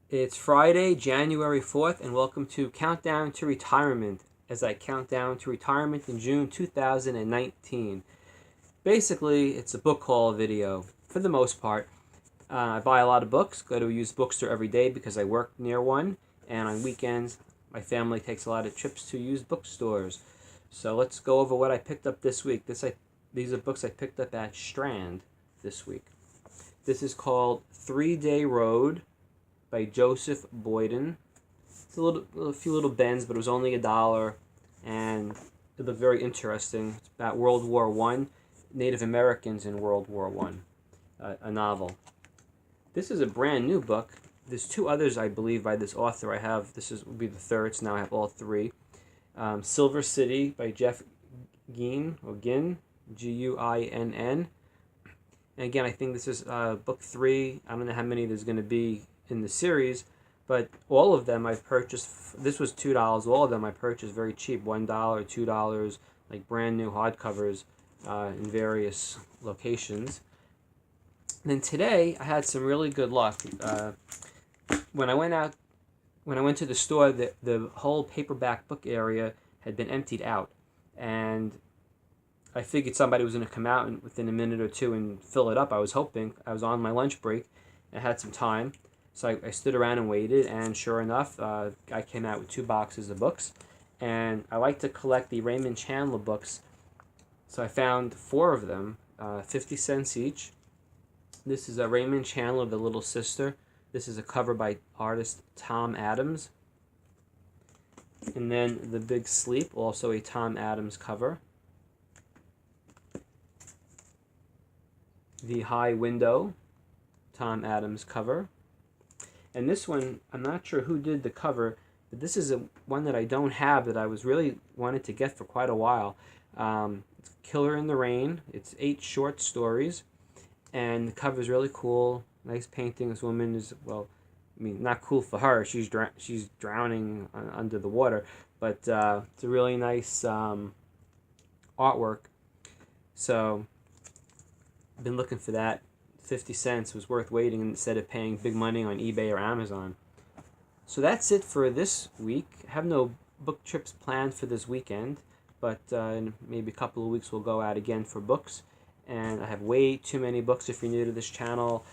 It's Friday, January 4th, and welcome to Countdown to Retirement as I count down to retirement in June 2019. Basically, it's a book haul video for the most part. I buy a lot of books, go to a used bookstore every day because I work near one, and on weekends, my family takes a lot of trips to used bookstores. So let's go over what I picked up this week. These are books I picked up at Strand this week. This is called 3-Day Road by Joseph Boyden. It's a few little bends, but it was only $1, and it looked very interesting. It's about World War One, Native Americans in World War One, a novel. This is a brand new book. There's two others, I believe, by this author. Will be the third, so now I have all three. Silver City by Jeff Guinn, Guinn. And again, I think this is book 3. I don't know how many there's going to be in the series, but all of them I've purchased. This was $2. All of them I purchased very cheap, $1, $2, like brand new hardcovers in various locations. And then today I had some really good luck. When I went to the store, the whole paperback book area had been emptied out, and I figured somebody was going to come out within a minute or two and fill it up. I was hoping. I was on my lunch break and had some time. So I stood around and waited, and sure enough, I came out with 2 boxes of books. And I like to collect the Raymond Chandler books, so I found 4 of them, 50 cents each. This is a Raymond Chandler, The Little Sister. This is a cover by artist Tom Adams. And then The Big Sleep, also a Tom Adams cover. The High Window, Tom Adams cover. And this one, I'm not sure who did the cover, but this is one that I don't have that I was really wanted to get for quite a while. It's Killer in the Rain. It's 8 short stories, and the cover is really cool. Nice painting. This woman is, well, I mean, not cool for her. She's drowning under the water, but it's a really nice artwork. So I've been looking for that. 50 cents was worth waiting instead of paying big money on eBay or Amazon. So that's it for this week. I have no book trips planned for this weekend, but in maybe a couple of weeks we'll go out again for books. And I have way too many books. If you're new to this channel,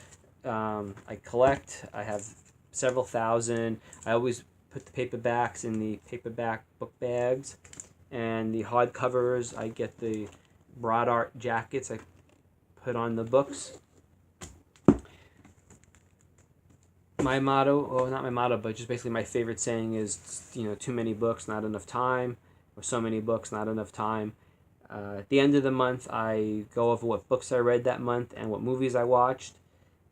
I collect. I have several thousand. I always put the paperbacks in the paperback book bags, and the hardcovers, I get the broad art jackets I put on the books. My motto, or not my motto, but just basically my favorite saying is, too many books, not enough time, or so many books, not enough time. At the end of the month, I go over what books I read that month and what movies I watched.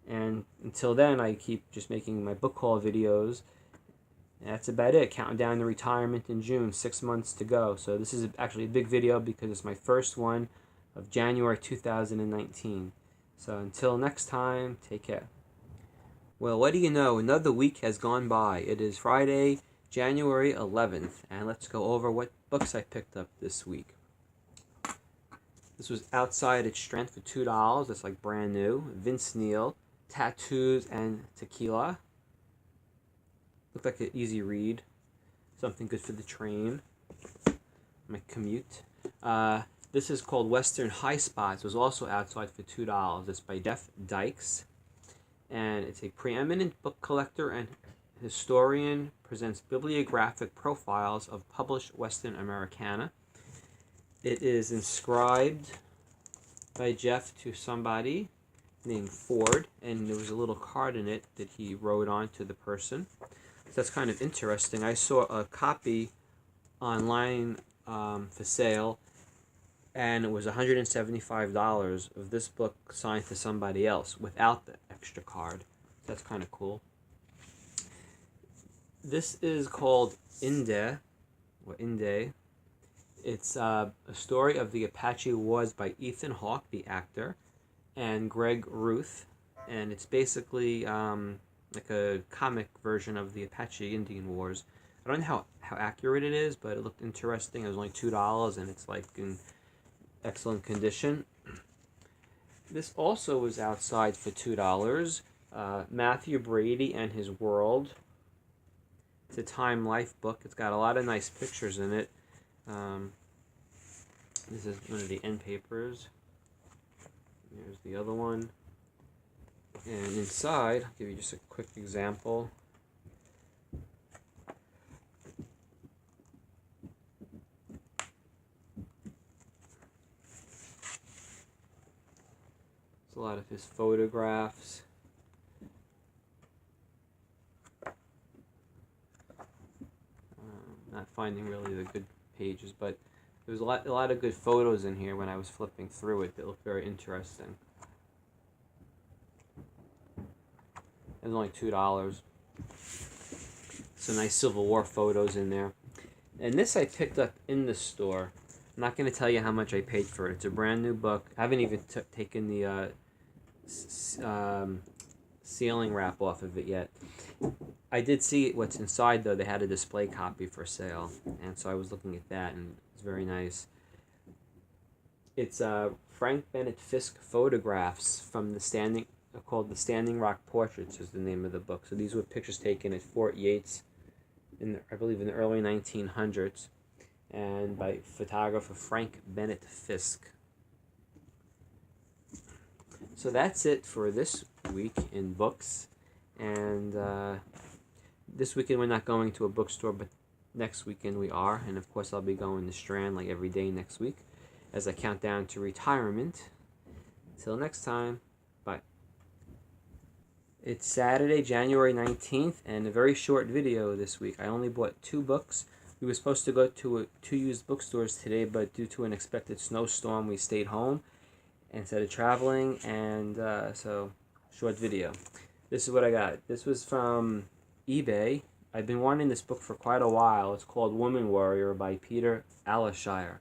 And until then, I keep just making my book haul videos. And that's about it. Counting down to retirement in June, 6 months to go. So this is actually a big video because it's my first one of January 2019. So until next time, take care. Well, what do you know? Another week has gone by. It is Friday, January 11th, and let's go over what books I picked up this week. This was Outside at Strand for $2. That's like brand new. Vince Neil, Tattoos and Tequila. Looked like an easy read. Something good for the train. My commute. This is called Western High Spots. It was also outside for $2. It's by Jeff Dykes. And it's a preeminent book collector and historian, presents bibliographic profiles of published Western Americana. It is inscribed by Jeff to somebody named Ford, and there was a little card in it that he wrote on to the person. So that's kind of interesting. I saw a copy online for sale, and it was $175 of this book signed to somebody else without the extra card. That's kind of cool. This is called Inde. It's a story of the Apache Wars by Ethan Hawke, the actor, and Greg Ruth. And it's basically like a comic version of the Apache Indian Wars. I don't know how accurate it is, but it looked interesting. It was only $2, and it's like in excellent condition. This also was outside for $2. Matthew Brady and His World. It's a Time Life book. It's got a lot of nice pictures in it. This is one of the end papers. Here's the other one. And inside, I'll give you just a quick example. There's a lot of his photographs. Not finding really the good pages, but there was a lot of good photos in here when I was flipping through it that looked very interesting. It was only $2. Some nice Civil War photos in there. And this I picked up in the store. I'm not going to tell you how much I paid for it. It's a brand new book. I haven't even taken the sealing wrap off of it yet. I did see what's inside, though. They had a display copy for sale, and so I was looking at that, and it's very nice. It's Frank Bennett Fisk photographs from called the Standing Rock Portraits is the name of the book. So these were pictures taken at Fort Yates, I believe in the early 1900s, and by photographer Frank Bennett Fisk. So that's it for this week in books. And this weekend we're not going to a bookstore, but next weekend we are. And of course I'll be going to Strand like every day next week as I count down to retirement. Until next time, bye. It's Saturday, January 19th, and a very short video this week. I only bought 2 books. We were supposed to go to 2 used bookstores today, but due to an expected snowstorm, we stayed home instead of traveling, and so short video. This is what I got. This was from eBay. I've been wanting this book for quite a while. It's called Woman Warrior by Peter Aleshire.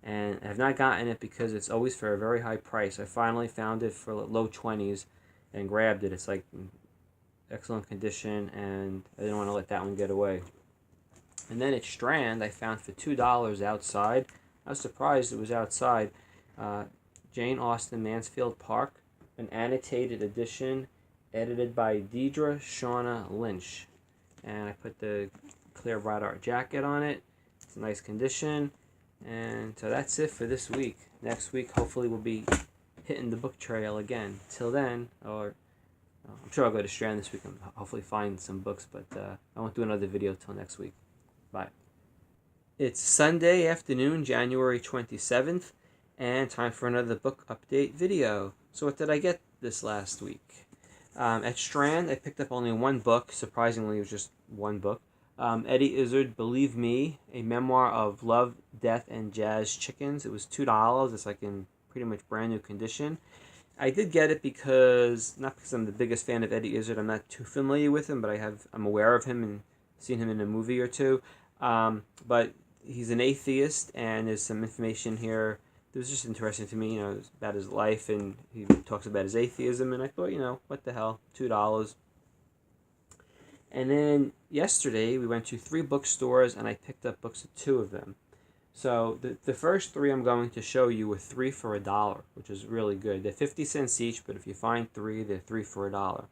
And I have not gotten it because it's always for a very high price. I finally found it for low 20s and grabbed it. It's like in excellent condition, and I didn't want to let that one get away. And then at Strand, I found for $2 outside. I was surprised it was outside. Jane Austen Mansfield Park, an annotated edition edited by Deidre Shauna Lynch. And I put the clear bright art jacket on it. It's in nice condition. And so that's it for this week. Next week, hopefully, we'll be hitting the book trail again. Till then, or I'm sure I'll go to Strand this week and hopefully find some books, but I won't do another video till next week. Bye. It's Sunday afternoon, January 27th, and time for another book update video. So what did I get this last week? At Strand, I picked up only 1 book. Surprisingly, it was just 1 book. Eddie Izzard, Believe Me, a memoir of love, death, and jazz chickens. It was $2. It's like in pretty much brand new condition. I did get it not because I'm the biggest fan of Eddie Izzard. I'm not too familiar with him, but I'm aware of him and seen him in a movie or two. But he's an atheist, and there's some information here that was just interesting to me, about his life, and he talks about his atheism, and I thought, what the hell, $2. And then yesterday, we went to 3 bookstores, and I picked up books at 2 of them. So the first 3 I'm going to show you were 3 for $1, which is really good. They're 50 cents each, but if you find 3, they're 3 for $1.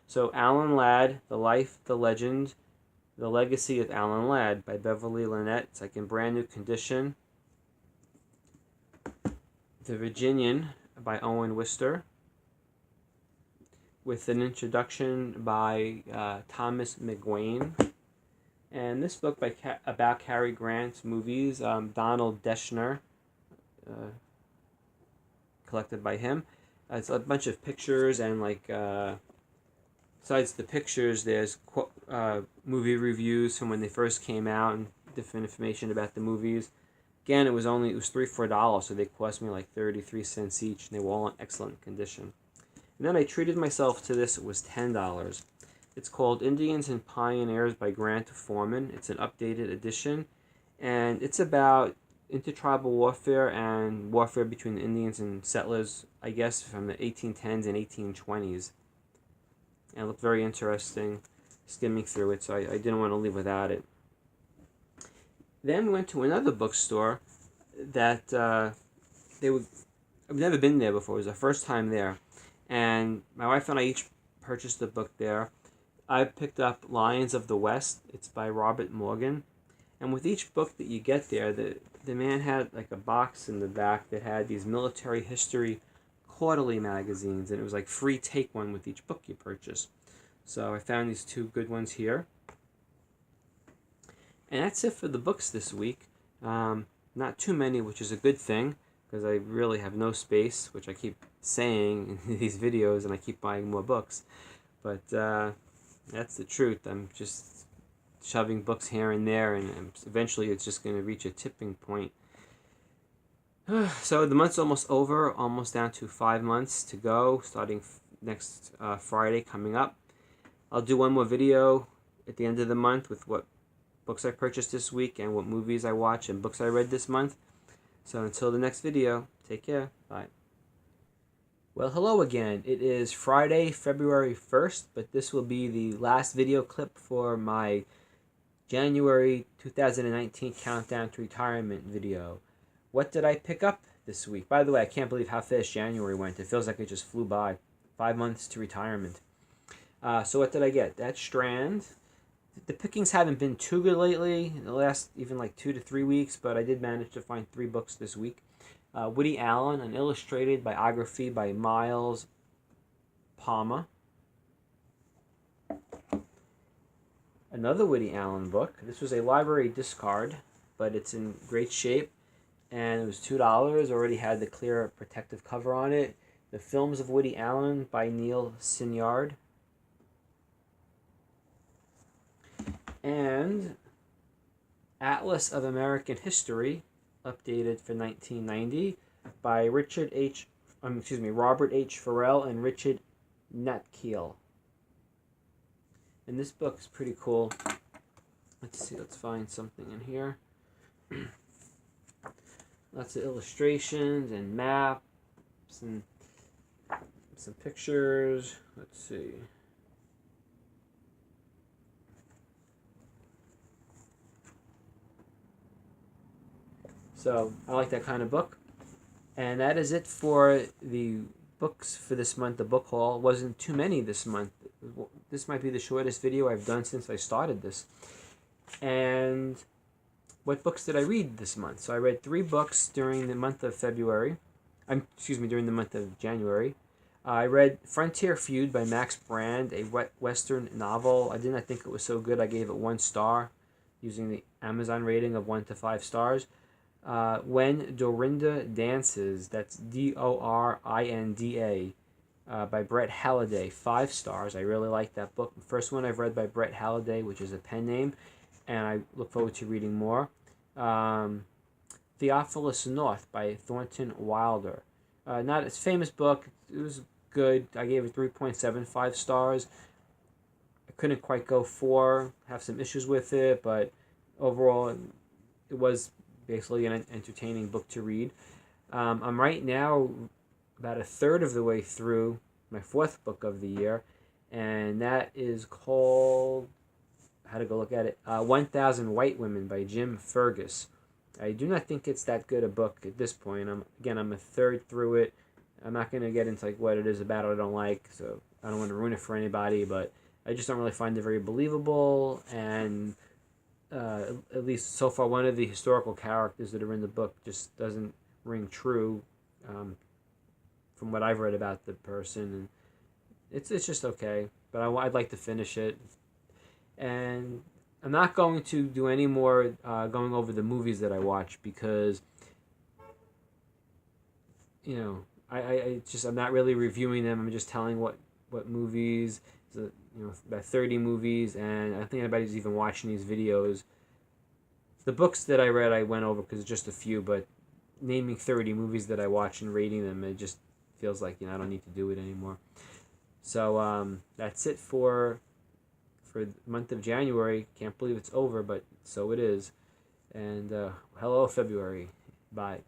So Alan Ladd, The Life, the Legend, The Legacy of Alan Ladd by Beverly Lynette. It's like in brand new condition. The Virginian by Owen Wister, with an introduction by Thomas McGuane. And this book about Cary Grant's movies, Donald Deschner, collected by him. It's a bunch of pictures, and besides the pictures, there's movie reviews from when they first came out and different information about the movies. Again, it was 3 for $1, so they cost me like 33 cents each, and they were all in excellent condition. And then I treated myself to this. It was $10. It's called Indians and Pioneers by Grant Foreman. It's an updated edition, and it's about intertribal warfare and warfare between the Indians and settlers, I guess, from the 1810s and 1820s. And it looked very interesting, skimming through it, so I didn't want to leave without it. Then we went to another bookstore that I've never been there before. It was our first time there. And my wife and I each purchased the book there. I picked up Lions of the West. It's by Robert Morgan. And with each book that you get there, the man had like a box in the back that had these military history quarterly magazines, and it was like free take one with each book you purchase. So I found these two good ones here. And that's it for the books this week. Not too many, which is a good thing, because I really have no space, which I keep saying in these videos, and I keep buying more books. But that's the truth. I'm just shoving books here and there, and eventually it's just going to reach a tipping point. So the month's almost over, almost down to 5 months to go, starting next Friday coming up. I'll do one more video at the end of the month with what books I purchased this week and what movies I watched and books I read this month. So until the next video, take care. Bye. Well, hello again. It is Friday, February 1st, but this will be the last video clip for my January 2019 Countdown to Retirement video. What did I pick up this week? By the way, I can't believe how fast January went. It feels like it just flew by. 5 months to retirement. So what did I get? That Strand. The pickings haven't been too good lately, in the last even like 2 to 3 weeks, but I did manage to find 3 books this week. Woody Allen, an illustrated biography by Miles Palmer. Another Woody Allen book. This was a library discard, but it's in great shape, and it was $2. Already had the clear protective cover on it. The Films of Woody Allen by Neil Sinyard. And Atlas of American History, updated for 1990, by Robert H. Farrell and Richard Natkeel. And this book is pretty cool. Let's see, let's find something in here. Lots of illustrations and maps and some pictures. Let's see. So I like that kind of book. And that is it for the books for this month. The book haul wasn't too many this month. This might be the shortest video I've done since I started this. And what books did I read this month? So I read 3 books during the month of February. During the month of January. I read Frontier Feud by Max Brand, a Western novel. I did not think it was so good. I gave it 1 star, using the Amazon rating of 1 to 5 stars. When Dorinda Dances, that's Dorinda, by Brett Halliday, 5 stars. I really like that book. The first one I've read by Brett Halliday, which is a pen name, and I look forward to reading more. Theophilus North by Thornton Wilder. Not its famous book. It was good. I gave it 3.75 stars. I couldn't quite go 4. Have some issues with it, but overall it was basically an entertaining book to read. I'm right now about a third of the way through my 4th book of the year, and that is called, I had to go look at it, 1000 White Women by Jim Fergus. I do not think it's that good a book at this point. I'm a third through it. I'm not going to get into like what it is about or I don't like, so I don't want to ruin it for anybody, but I just don't really find it very believable, and at least so far one of the historical characters that are in the book just doesn't ring true from what I've read about the person, and it's just okay, but I'd like to finish it. And I'm not going to do any more going over the movies that I watch, because I'm not really reviewing them. I'm just telling what movies, about 30 movies, and I don't think anybody's even watching these videos. The books that I read I went over because it's just a few, but naming 30 movies that I watch and rating them, it just feels like I don't need to do it anymore. So that's it for the month of January. Can't believe it's over, but so it is. And hello, February. Bye.